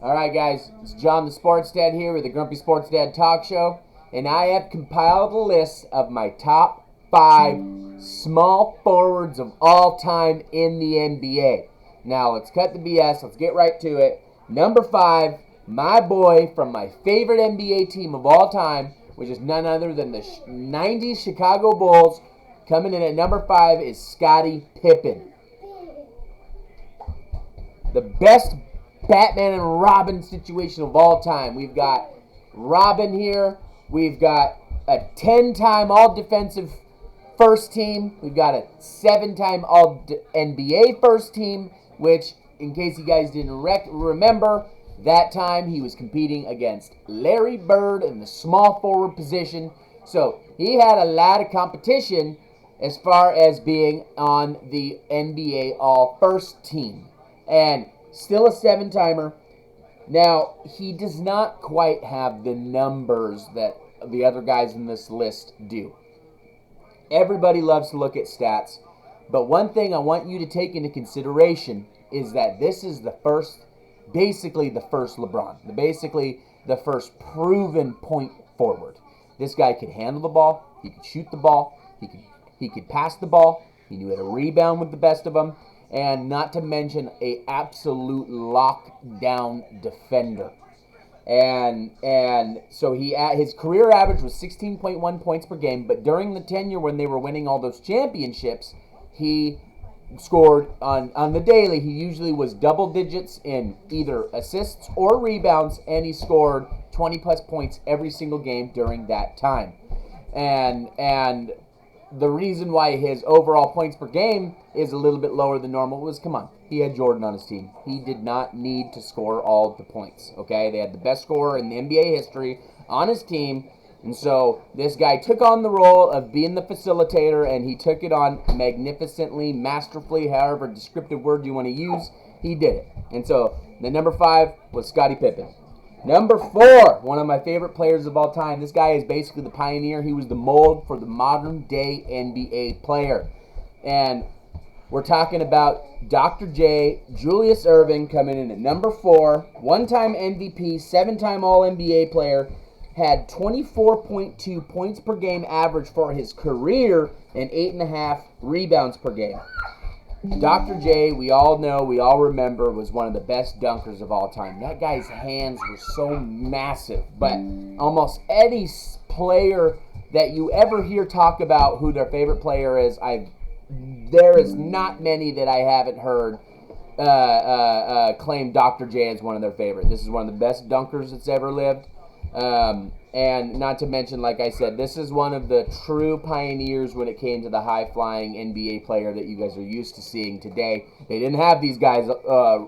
All right, guys, it's John the Sports Dad here with the Grumpy Sports Dad Talk Show, and I have compiled a list of my top 5 small forwards of all time in the NBA. Now, let's cut the BS. Let's get right to it. Number 5, my boy from my favorite NBA team of all time, which is none other than the 90s Chicago Bulls. Coming in at number 5 is Scottie Pippen. The best Batman and Robin situation of all time. We've got Robin here. We've got a 10-time all-defensive first team. We've got a 7-time all-NBA first team, which, in case you guys didn't remember, that time he was competing against Larry Bird in the small forward position. So he had a lot of competition as far as being on the NBA all-first team. And still a 7-timer. Now, he does not quite have the numbers that the other guys in this list do. Everybody loves to look at stats, but one thing I want you to take into consideration is that this is basically the first LeBron, basically the first proven point forward. This guy could handle the ball, he could shoot the ball, he could pass the ball, he knew how to rebound with the best of them, and not to mention a absolute lockdown defender. And so his career average was 16.1 points per game, but during the tenure when they were winning all those championships, he scored on the daily. He usually was double digits in either assists or rebounds, and he scored 20 plus points every single game during that time. And the reason why his overall points per game is a little bit lower than normal was, come on, he had Jordan on his team. He did not need to score all the points, okay? They had the best scorer in the NBA history on his team, and so this guy took on the role of being the facilitator, and he took it on magnificently, masterfully, however descriptive word you want to use, he did it. And so the number 5 was Scottie Pippen. Number 4, one of my favorite players of all time. This guy is basically the pioneer. He was the mold for the modern-day NBA player. And we're talking about Dr. J, Julius Erving, coming in at number 4. One-time MVP, 7-time All-NBA player. Had 24.2 points per game average for his career and 8.5 rebounds per game. Dr. J, we all know, we all remember, was one of the best dunkers of all time. That guy's hands were so massive, but almost any player that you ever hear talk about who their favorite player is, there is not many that I haven't heard claim Dr. J as one of their favorite. This is one of the best dunkers that's ever lived. And not to mention, like I said, this is one of the true pioneers when it came to the high-flying NBA player that you guys are used to seeing today. They didn't have these guys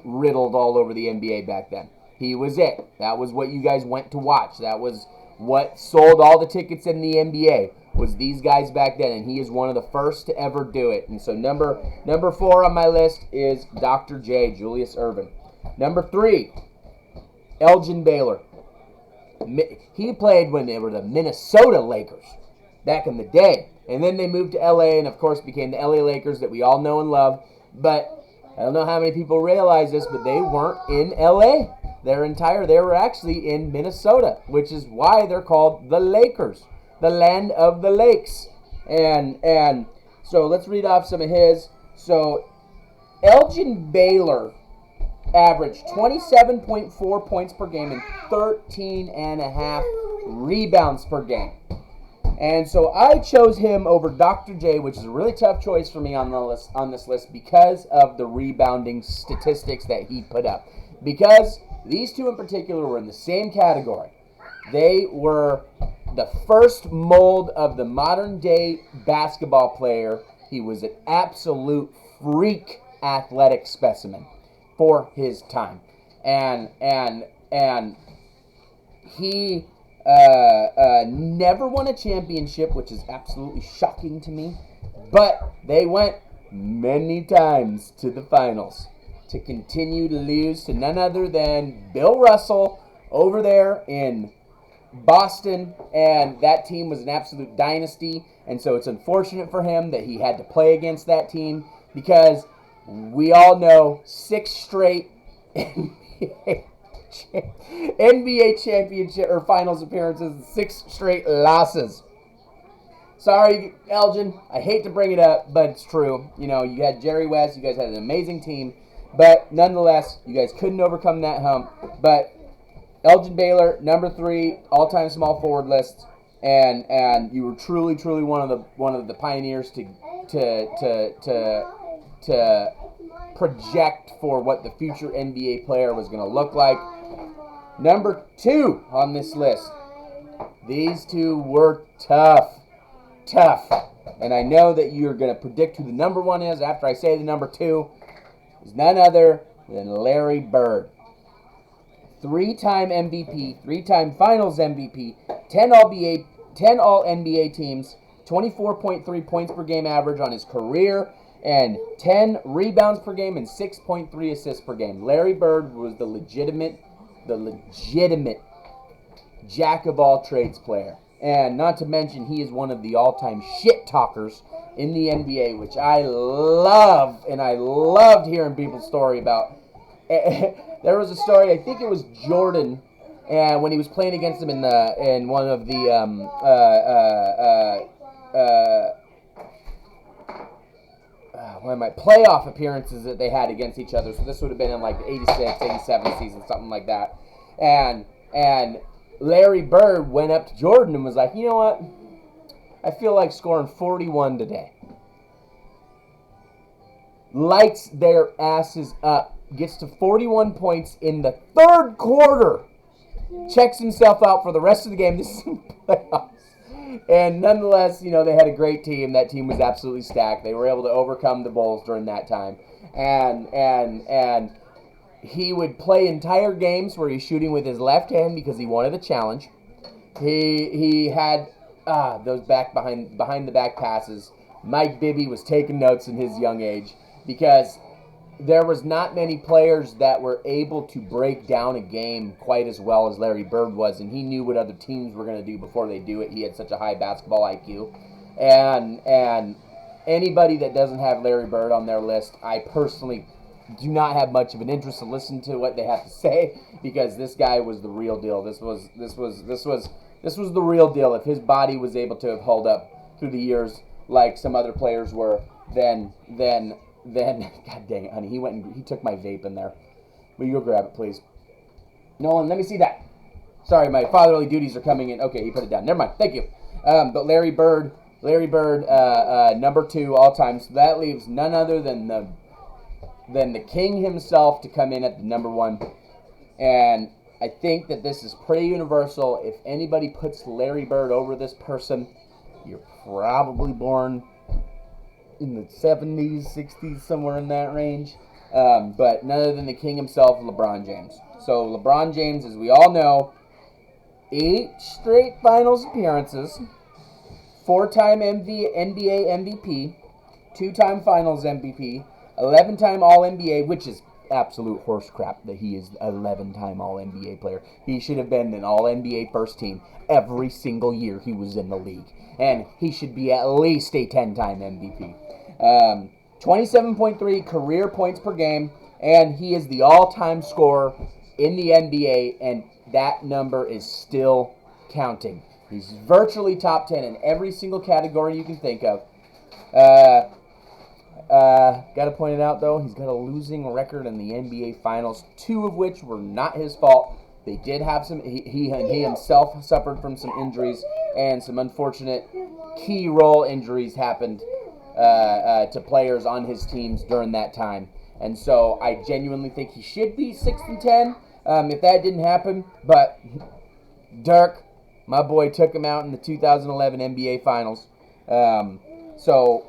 riddled all over the NBA back then. He was it. That was what you guys went to watch. That was what sold all the tickets in the NBA, was these guys back then, and he is one of the first to ever do it. And so number 4 on my list is Dr. J, Julius Erving. Number 3, Elgin Baylor. He played when they were the Minnesota Lakers back in the day. And then they moved to LA and, of course, became the LA Lakers that we all know and love. But I don't know how many people realize this, but they weren't in LA. They were actually in Minnesota, which is why they're called the Lakers, the land of the lakes. And so let's read off some of his. So Elgin Baylor averaged 27.4 points per game and 13.5 rebounds per game. And so I chose him over Dr. J, which is a really tough choice for me on this list because of the rebounding statistics that he put up. Because these two in particular were in the same category. They were the first mold of the modern-day basketball player. He was an absolute freak athletic specimen for his time, and he never won a championship, which is absolutely shocking to me, but they went many times to the finals to continue to lose to none other than Bill Russell over there in Boston, and that team was an absolute dynasty, and so it's unfortunate for him that he had to play against that team, because we all know 6 straight NBA NBA championship or finals appearances, 6 straight losses. Sorry, Elgin. I hate to bring it up, but it's true. You know, you had Jerry West. You guys had an amazing team. But nonetheless, you guys couldn't overcome that hump. But Elgin Baylor, number 3 all-time small forward list, and you were truly one of the pioneers to project for what the future NBA player was going to look like. Number 2 on this list. These two were tough. And I know that you're going to predict who the number 1 is after I say the number 2. Is none other than Larry Bird. 3-time MVP, 3-time Finals MVP, 10 All-NBA teams, 24.3 points per game average on his career, and 10 rebounds per game and 6.3 assists per game. Larry Bird was the legitimate jack-of-all-trades player. And not to mention, he is one of the all-time shit talkers in the NBA, which I love, and I loved hearing people's story about. There was a story, I think it was Jordan, and when he was playing against him in one of the playoff appearances that they had against each other. So this would have been in like the 86, 87 season, something like that. And Larry Bird went up to Jordan and was like, you know what? I feel like scoring 41 today. Lights their asses up. Gets to 41 points in the third quarter. Checks himself out for the rest of the game. This is in the playoffs. And nonetheless, you know, they had a great team. That team was absolutely stacked. They were able to overcome the Bulls during that time. And he would play entire games where he's shooting with his left hand because he wanted a challenge. He had those behind the back passes. Mike Bibby was taking notes in his young age because there was not many players that were able to break down a game quite as well as Larry Bird was, and he knew what other teams were going to do before they do it. He had such a high basketball IQ. And anybody that doesn't have Larry Bird on their list, I personally do not have much of an interest to listen to what they have to say, because this guy was the real deal. This was the real deal. If his body was able to have held up through the years like some other players were, then God dang it, honey, he took my vape in there. Will you go grab it, please? Nolan, let me see that. Sorry, my fatherly duties are coming in. Okay, he put it down. Never mind. Thank you. But Larry Bird, number 2 all time. So that leaves none other than the king himself to come in at the number 1. And I think that this is pretty universal. If anybody puts Larry Bird over this person, you're probably born in the 70s, 60s, somewhere in that range. But none other than the king himself, LeBron James. So LeBron James, as we all know, 8 straight finals appearances, 4-time NBA MVP, 2-time finals MVP, 11-time All-NBA, which is absolute horse crap that he is an 11-time All-NBA player. He should have been an All-NBA first team every single year he was in the league. And he should be at least a 10-time MVP. 27.3 career points per game, and he is the all-time scorer in the NBA, and that number is still counting. He's virtually top 10 in every single category you can think of. Got to point it out, though, he's got a losing record in the NBA Finals, 2 of which were not his fault. They did have some, he himself suffered from some injuries, and some unfortunate key role injuries happened to players on his teams during that time. And so I genuinely think he should be 6-10 if that didn't happen. But Dirk, my boy, took him out in the 2011 NBA Finals. So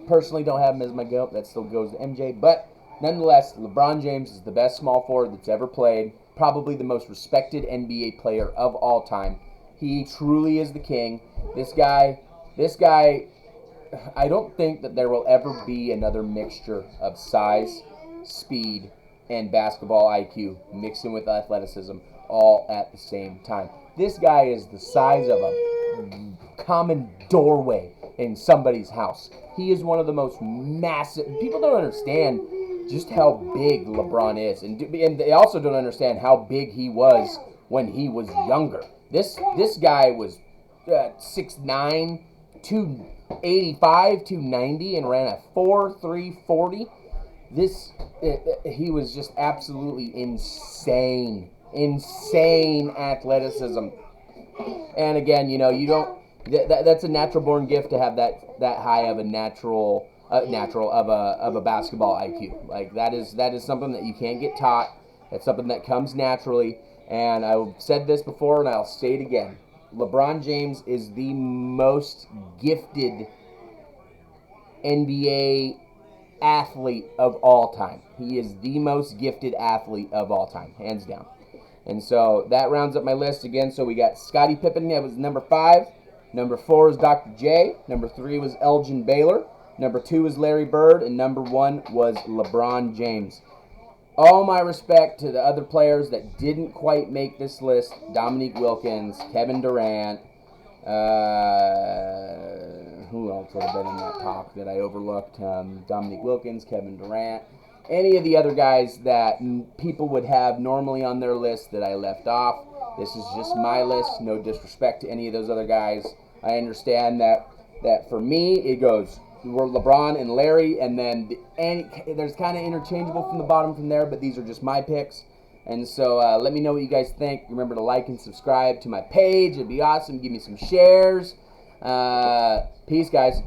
personally don't have him as my GOAT. That still goes to MJ. But nonetheless, LeBron James is the best small forward that's ever played. Probably the most respected NBA player of all time. He truly is the king. This guy, I don't think that there will ever be another mixture of size, speed, and basketball IQ mixing with athleticism all at the same time. This guy is the size of a common doorway in somebody's house. He is one of the most massive. People don't understand just how big LeBron is. And they also don't understand how big he was when he was younger. This guy was 6'9", 285, 290, and ran a 4.340. He was just absolutely insane athleticism. And again, you don't. That's a natural born gift to have that high of a natural of a basketball IQ. Like that is something that you can't get taught. It's something that comes naturally. And I've said this before, and I'll say it again. LeBron James is the most gifted NBA athlete of all time. He is the most gifted athlete of all time, hands down. And so that rounds up my list again. So we got Scottie Pippen, that was number 5. Number 4 is Dr. J. Number 3 was Elgin Baylor. Number 2 was Larry Bird. And number 1 was LeBron James. All my respect to the other players that didn't quite make this list. Dominique Wilkins, Kevin Durant. Who else would have been in that top that I overlooked? Dominique Wilkins, Kevin Durant. Any of the other guys that people would have normally on their list that I left off. This is just my list. No disrespect to any of those other guys. I understand that for me, it goes LeBron and Larry, and then there's kind of interchangeable from the bottom from there, but these are just my picks. And so let me know what you guys think. Remember to like and subscribe to my page. It'd be awesome. Give me some shares. Peace, guys.